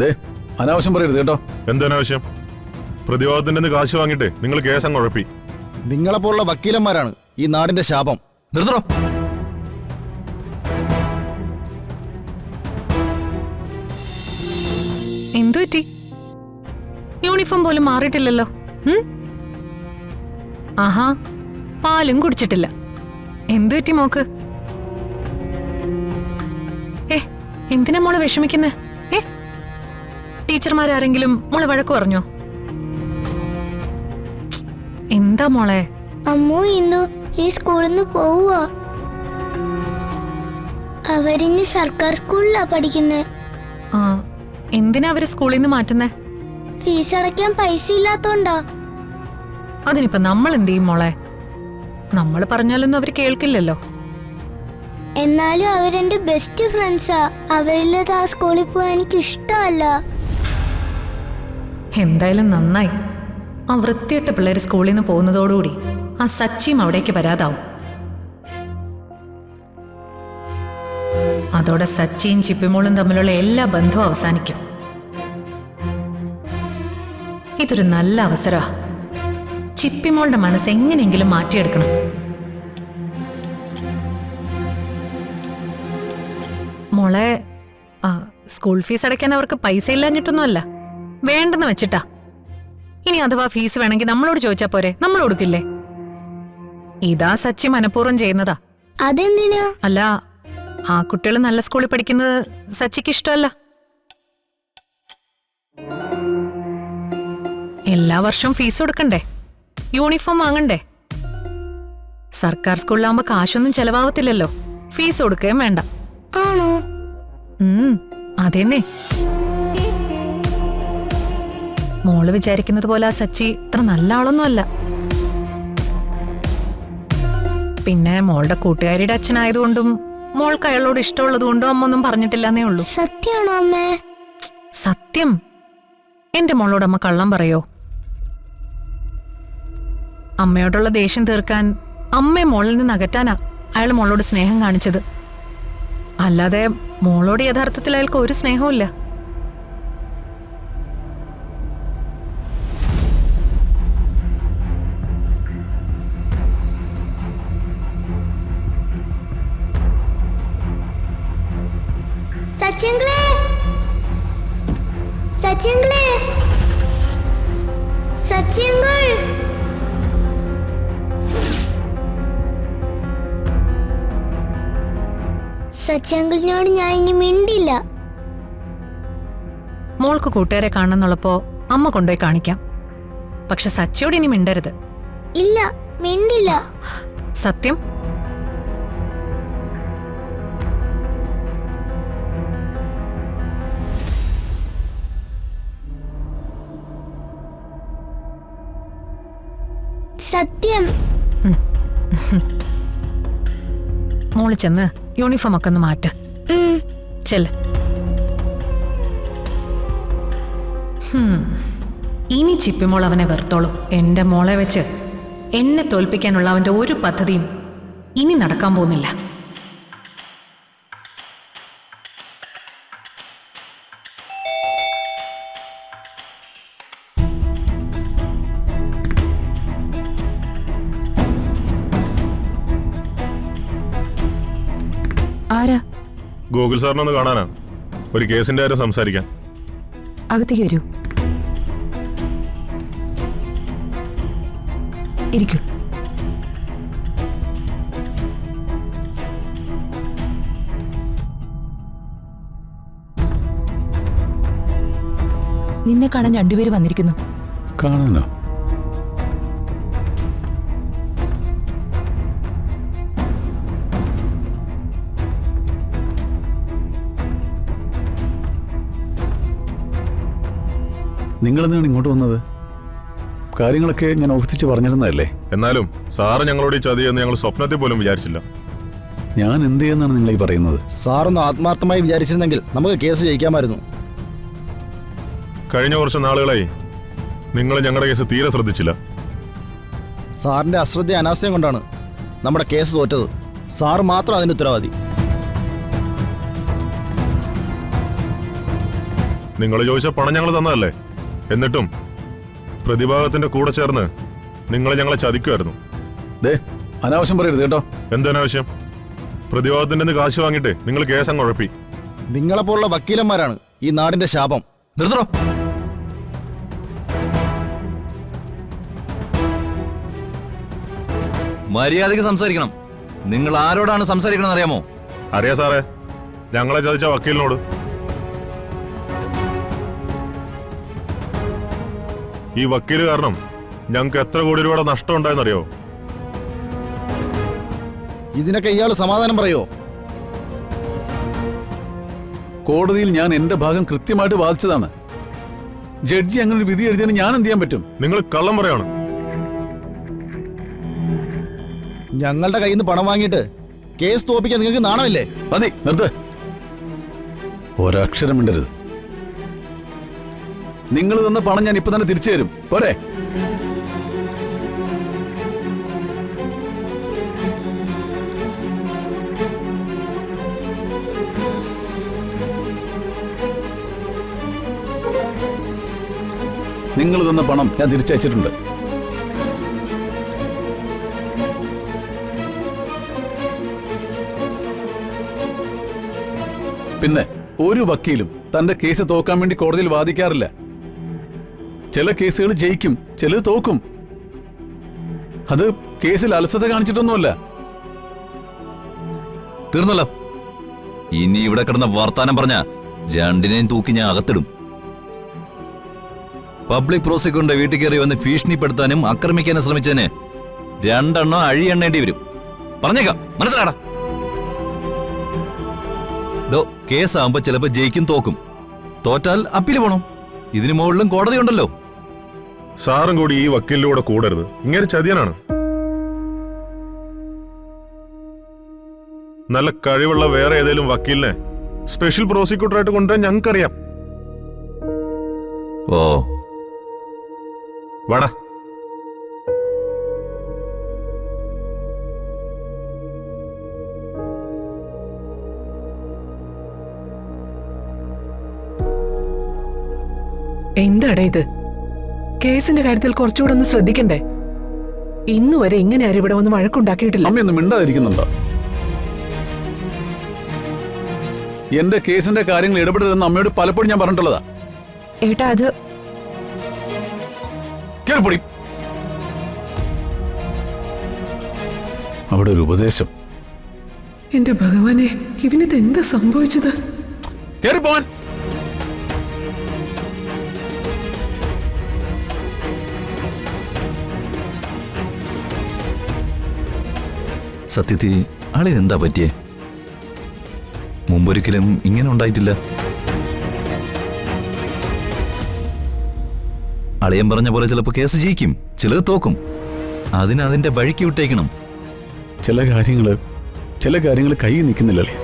ദേ അനാവശ്യം പറയരുത് കേട്ടോ. എന്തനാവശ്യം? പ്രതിവാദത്തിന്റെ കാശ് വാങ്ങിട്ട് നിങ്ങൾ കേസ് അങ്ങ് ഉഴപ്പി. നിങ്ങളെപ്പോലുള്ള വക്കീലന്മാരാണ് ഈ നാടിന്റെ ശാപം. നിർത്തണോ? എന്തു പറ്റി? യൂണിഫോം പോലും മാറിയിട്ടില്ലല്ലോ. ആഹാ, പാലും കുടിച്ചിട്ടില്ല. എന്തു പറ്റി മോക്ക്? എന്തിനാ മോളെ വിഷമിക്കുന്നേ? ടീച്ചർമാരാരെങ്കിലും മോളെ വഴക്ക് പറഞ്ഞോ? എന്താ മോളെ? അമ്മു ഇന്നു ഈ സ്കൂളിൽ നിന്ന് പോവുക. അവരിന്ന് സർക്കാർ സ്കൂളിലാ പഠിക്കുന്നേ. ആ, എന്തിനാ അവര് സ്കൂളിൽ നിന്ന് മാറ്റുന്നേ? ഫീസ് അടയ്ക്കാൻ പൈസ ഇല്ലാത്തോണ്ടാ. അതിനിപ്പോ നമ്മൾ എന്ത് ചെയ്യും മോളെ? നമ്മൾ പറഞ്ഞാലൊന്നും അവര് കേൾക്കില്ലല്ലോ. എന്നാലും അവരെന്റെ ബെസ്റ്റ് ഫ്രണ്ട്സാ. അവരില്ലാതെ ആ സ്കൂളിൽ പോവാൻ എനിക്ക് ഇഷ്ടമല്ല. എന്തായാലും നന്നായി. ആ വൃത്തിയിട്ട പിള്ളേര് സ്കൂളിൽ നിന്ന് പോകുന്നതോടുകൂടി ആ സച്ചിയും അവിടേക്ക് വരാതാവും. അതോടെ സച്ചിയും ചിപ്പിമോളും തമ്മിലുള്ള എല്ലാ ബന്ധവും അവസാനിക്കും. ഇതൊരു നല്ല അവസരമാ. ചിപ്പിമോളുടെ മനസ്സ് എങ്ങനെയെങ്കിലും മാറ്റിയെടുക്കണം. മോളെ, സ്കൂൾ ഫീസ് അടയ്ക്കാൻ അവർക്ക് പൈസ ഇല്ലാഞ്ഞിട്ടൊന്നുമല്ല, വേണ്ടെന്ന് വെച്ചിട്ടാ. ഇനി അഥവാ ഫീസ് വേണമെങ്കിൽ നമ്മളോട് ചോദിച്ചാ പോരെ? നമ്മൾ കൊടുക്കില്ലേ? ഇതാ സച്ചി മനഃപൂർവ്വം ചെയ്യുന്നതാ. അതെന്തിനാ? അല്ല, ആ കുട്ടികൾ നല്ല സ്കൂളിൽ പഠിക്കുന്നത് സച്ചിക്ക് ഇഷ്ടമല്ല. എല്ലാ വർഷവും ഫീസ് കൊടുക്കണ്ടേ, യൂണിഫോം വാങ്ങണ്ടേ? സർക്കാർ സ്കൂളിലാവുമ്പോ കാശൊന്നും ചെലവാവത്തില്ലല്ലോ, ഫീസ് കൊടുക്കുകയും വേണ്ട. ആണോ? അതെന്നെ. മോള് വിചാരിക്കുന്നത് പോലെ ആ സച്ചി ഇത്ര നല്ല ആളൊന്നുമല്ല. പിന്നെ മോളുടെ കൂട്ടുകാരിയുടെ അച്ഛനായതുകൊണ്ടും മോൾക്ക് അയാളോട് ഇഷ്ടമുള്ളതുകൊണ്ടും അമ്മ ഒന്നും പറഞ്ഞിട്ടില്ലെന്നേ ഉള്ളൂ. സത്യമാണോ അമ്മേ? സത്യം. എന്റെ മോളോട് അമ്മ കള്ളം പറയോ? അമ്മയോടുള്ള ദേഷ്യം തീർക്കാൻ അമ്മയെ മോളിൽ നിന്ന് അകറ്റാനാ അയാൾ മോളോട് സ്നേഹം കാണിച്ചത്. അല്ലാതെ മോളോട് യഥാർത്ഥത്തിൽ അയാൾക്ക് ഒരു സ്നേഹവും ഇല്ല. സച്ചിങ്ങളെ, സച്ചിങ്ങളെ, സച്ചിങ്ങൾ. സച്ചിങ്ങളിനോട് ഞാൻ ഇനി മിണ്ടില്ല. മോൾക്ക് കൂട്ടുകാരെ കാണണമെന്നുള്ളപ്പോ അമ്മ കൊണ്ടുപോയി കാണിക്കാം. പക്ഷെ സച്ചിയോട് ഇനി മിണ്ടരുത്. ഇല്ല, മിണ്ടില്ല. സത്യം. സത്യം. മോള് ചെന്ന് യൂണിഫോം ഒക്കെ ഒന്ന് മാറ്റ. ചെല്ല്. ഇനി ചിപ്പിമോൾ അവനെ വെറുത്തോളൂ. എന്റെ മോളെ വെച്ച് എന്നെ തോൽപ്പിക്കാനുള്ള അവന്റെ ഒരു പദ്ധതിയും ഇനി നടക്കാൻ പോകുന്നില്ല. ആരാ? ഗൂഗിൾ സാറിനൊന്ന് കാണാനാ. ഒരു കേസിന്റെ കാര്യം സംസാരിക്കാൻ. അകത്തേക്ക് വരൂ, ഇരിക്കൂ. നിന്നെ കാണാൻ രണ്ടുപേര് വന്നിരിക്കുന്നു. കാണാനോ? നിങ്ങളെന്താണ് ഇങ്ങോട്ട് വന്നത്? കാര്യങ്ങളൊക്കെ ഞാൻ ഓഫീസിച്ച് പറഞ്ഞിരുന്നതല്ലേ. എന്നാലും സാറ് ഞങ്ങളോട് ഈ ചതിയെന്ന് ഞങ്ങൾ സ്വപ്നത്തിൽ പോലും വിചാരിച്ചില്ല. ഞാൻ എന്ത് ചെയ്യുന്നതാണ് നിങ്ങൾ ഈ പറയുന്നത്? സാറൊന്ന് ആത്മാർത്ഥമായി വിചാരിച്ചിരുന്നെങ്കിൽ നമുക്ക് കേസ് ജയിക്കാമായിരുന്നു. കഴിഞ്ഞ കുറച്ച് നാളുകളായി നിങ്ങൾ ഞങ്ങളുടെ കേസ് തീരെ ശ്രദ്ധിച്ചില്ല. സാറിന്റെ അശ്രദ്ധ അനാസ്ഥയും കൊണ്ടാണ് നമ്മുടെ കേസ് തോറ്റത്. സാറ് മാത്രം അതിന് ഉത്തരവാദി. നിങ്ങൾ ചോദിച്ച പണം ഞങ്ങൾ തന്നതല്ലേ? എന്നിട്ടും പ്രതിഭാഗത്തിന്റെ കൂടെ ചേർന്ന് നിങ്ങൾ ഞങ്ങളെ ചതിക്കുമായിരുന്നു. ദേ അനാവശ്യം പറയരുത് കേട്ടോ. എന്തനാവശ്യം? പ്രതിഭാഗത്തിന്റെ കാശ് വാങ്ങിയിട്ട് നിങ്ങൾ കേസ് അങ്ങ് ഉഴപ്പി. നിങ്ങളെപ്പോലുള്ള വക്കീലന്മാരാണ് ഈ നാടിന്റെ ശാപം. നിർത്തണോ? മര്യാദയ്ക്ക് സംസാരിക്കണം. നിങ്ങൾ ആരോടാണ് സംസാരിക്കണം അറിയാമോ? അറിയാ സാറേ, ഞങ്ങളെ ചതിച്ച വക്കീലിനോട്. ഈ വക്കീല് കാരണം ഞങ്ങൾക്ക് എത്ര കോടി രൂപയുടെ നഷ്ടം ഉണ്ടായെന്നറിയോ? ഇതിനൊക്കെ ഇയാൾ സമാധാനം പറയോ? കോടതിയിൽ ഞാൻ എന്റെ ഭാഗം കൃത്യമായിട്ട് വാദിച്ചതാണ്. ജഡ്ജി അങ്ങനെ ഒരു വിധി എഴുതിയതിന് ഞാൻ എന്ത് ചെയ്യാൻ പറ്റും? നിങ്ങൾ കള്ളം പറയാണ്. ഞങ്ങളുടെ കയ്യിൽ നിന്ന് പണം വാങ്ങിയിട്ട് കേസ് തോപ്പിക്കാൻ നിങ്ങൾക്ക് നാണമില്ലേ? മതി, നിർത്ത്. ഒരക്ഷരം മിണ്ടരുത്. നിങ്ങൾ തന്ന പണം ഞാൻ ഇപ്പൊ തന്നെ തിരിച്ചു തരും. പോരെ? നിങ്ങൾ തന്ന പണം ഞാൻ തിരിച്ചയച്ചിട്ടുണ്ട്. പിന്നെ ഒരു വക്കീലും തന്റെ കേസ് തോക്കാൻ വേണ്ടി കോടതിയിൽ വാദിക്കാറില്ല. ചില കേസുകൾ ജയിക്കും, ചിലത് തോക്കും. അത് കേസിൽ അലസത കാണിച്ചിട്ടൊന്നുമല്ല. തീർന്നല്ലോ. ഇനി ഇവിടെ കിടന്ന വർത്താനം പറഞ്ഞ രണ്ടിനെയും തൂക്കി ഞാൻ അകത്തിടും. പബ്ലിക് പ്രോസിക്യൂട്ടറിന്റെ വീട്ടിൽ കയറി വന്ന് ഭീഷണിപ്പെടുത്താനും ആക്രമിക്കാനും ശ്രമിച്ചതിന് 2 എണ്ണം അഴിയെണ്ണേണ്ടി വരും. പറഞ്ഞേക്കാം, മനസ്സിലാടാ. കേസാകുമ്പോ ചിലപ്പോ ജയിക്കും തോക്കും. തോറ്റാൽ അപ്പീൽ പോണം. ഇതിനു മുകളിലും കോടതി ഉണ്ടല്ലോ. സാറും കൂടി ഈ വക്കീലിന്റെ കൂടെ കൂടരുത്. ഇങ്ങനെ ചതിയനാണ്. നല്ല കഴിവുള്ള വേറെ ഏതെങ്കിലും വക്കീലിനെ സ്പെഷ്യൽ പ്രോസിക്യൂട്ടറായിട്ട് കൊണ്ടുവരാൻ ഞങ്ങൾക്കറിയാം. ഓ വാടാ. എന്താടാ ഇത്? കേസിന്റെ കാര്യത്തിൽ കുറച്ചുകൂടെ ഒന്ന് ശ്രദ്ധിക്കണ്ടേ? ഇന്നുവരെ ഇങ്ങനെ ആരും ഇവിടെ വന്ന് വഴക്കുണ്ടാക്കിയിട്ടില്ല. അമ്മയൊന്നും മിണ്ടാതിരിക്കുന്നുണ്ടോ? എന്റെ കേസിന്റെ കാര്യങ്ങൾ ഇടപെടരുതെന്ന് അമ്മയോട് പലപ്പോഴും ഞാൻ പറഞ്ഞിട്ടുള്ളതാ. ഏട്ടാ അത് കേറിപ്പൊടി. അവിടെ ഒരു ഉപദേശം. എന്റെ ഭഗവാനെ, ഇവനിത് എന്താ സംഭവിച്ചത്? കേറിപ്പോവാൻ. സത്യത്തിൽ ആളിനെന്താ പറ്റിയേ? മുമ്പൊരിക്കലും ഇങ്ങനെ ഉണ്ടായിട്ടില്ല. അളിയൻ പറഞ്ഞ പോലെ ചിലപ്പോ കേസ് ജയിക്കും, ചിലത് തോക്കും. അതിന്റെ വഴിക്ക് വിട്ടേക്കണം. ചില കാര്യങ്ങള് കൈ നിൽക്കുന്നില്ലല്ലേ?